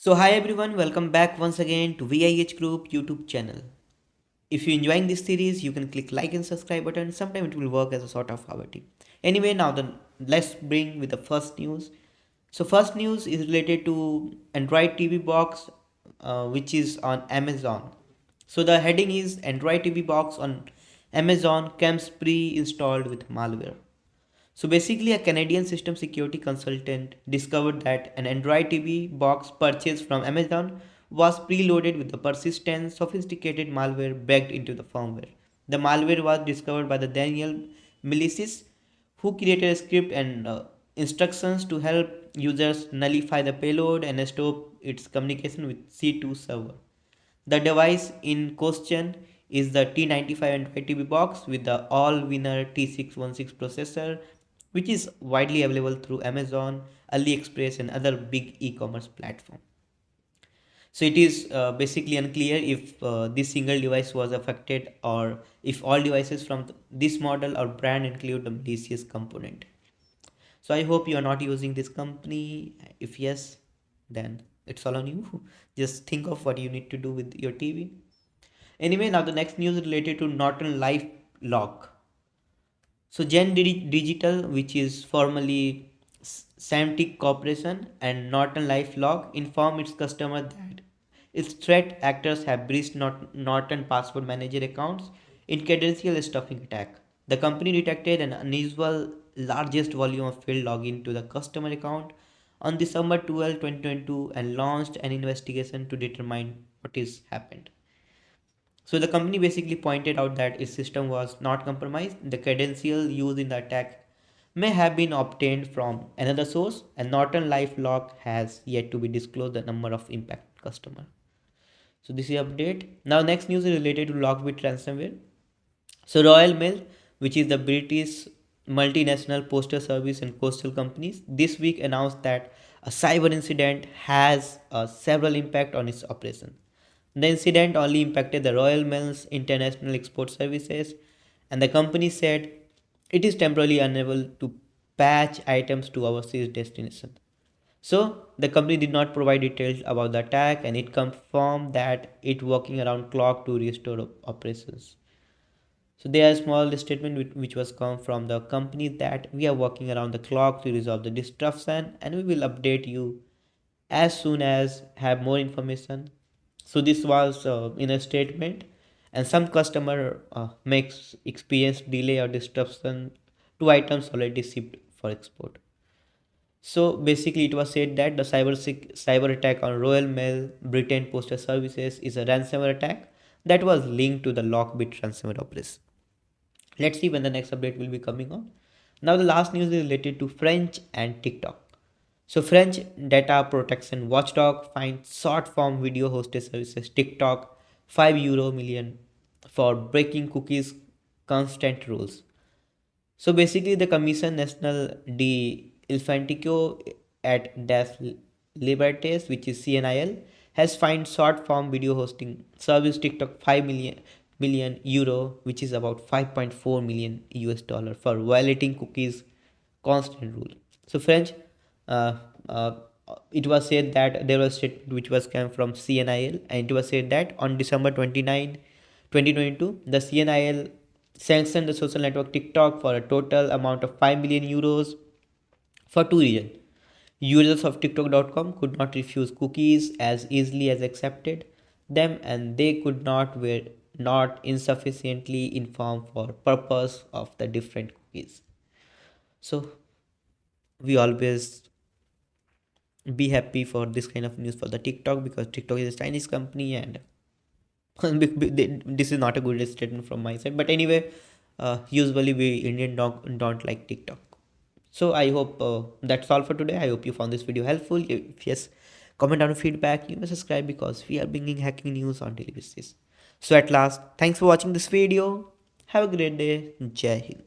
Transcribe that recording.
So hi everyone, welcome back once again to VIH Group YouTube channel. If you're enjoying this series, you can click like and subscribe button. Sometimes it will work as a sort of hobby. Anyway, now then let's bring with the first news. So first news is related to Android TV box, which is on Amazon. So the heading is Android TV box on Amazon comes pre-installed with malware. So basically, a Canadian system security consultant discovered that an Android TV box purchased from Amazon was preloaded with the persistent, sophisticated malware baked into the firmware. The malware was discovered by the Daniel malicious, who created a script and instructions to help users nullify the payload and stop its communication with C2 server. The device in question is the T95 Android TV box with the all-winner T616 processor, which is widely available through Amazon, AliExpress, and other big e-commerce platforms. So it is basically unclear if this single device was affected or if all devices from this model or brand include the malicious component. So I hope you are not using this company. If yes, then it's all on you. Just think of what you need to do with your TV. Anyway, now the next news related to Norton LifeLock. So Digital, which is formerly Samtic Corporation and Norton LifeLock, informed its customer that its threat actors have breached Norton password manager accounts in credential stuffing attack. The company detected an unusual largest volume of failed login to the customer account on December 12, 2022 and launched an investigation to determine what is happened. So the company basically pointed out that its system was not compromised. The credential used in the attack may have been obtained from another source, and Norton LifeLock has yet to be disclosed the number of impacted customer. So this is update. Now next news is related to Lockbit ransomware. So Royal Mail, which is the British multinational postal service and postal companies, this week announced that a cyber incident has several impact on its operation. The incident only impacted the Royal Mail's international export services, and the company said it is temporarily unable to patch items to overseas destination. So the company did not provide details about the attack, and it confirmed that it working around clock to restore operations. So there is a small statement which was come from the company that we are working around the clock to resolve the disruption, and we will update you as soon as have more information. So this was in a statement, and some customer makes experience delay or disruption to items already shipped for export. So basically, it was said that the cyber attack on Royal Mail Britain Postal Services is a ransomware attack that was linked to the Lockbit ransomware operation. Let's see when the next update will be coming on. Now the last news is related to French and TikTok. So French data protection watchdog finds short form video hosted services TikTok 5 euro million for breaking cookies consent rules. So basically, the Commission National de Infantico at des Libertés, which is CNIL, has fined short form video hosting service TikTok 5 million euro, which is about 5.4 million US dollar, for violating cookies constant rule. So French, uh, uh, it was said that there was a statement which was came from CNIL, and it was said that on December 29, 2022, the CNIL sanctioned the social network TikTok for a total amount of 5 million euros for two reasons. Users of TikTok.com could not refuse cookies as easily as accepted them, and they could not were not insufficiently informed for purpose of the different cookies. So we always be happy for this kind of news for the TikTok, because TikTok is a Chinese company, and this is not a good statement from my side. But anyway, usually we Indian don't like TikTok. So I hope that's all for today. I hope you found this video helpful. If yes, comment down feedback. You may subscribe because we are bringing hacking news on daily basis. So at last, thanks for watching this video. Have a great day. Jai Hind.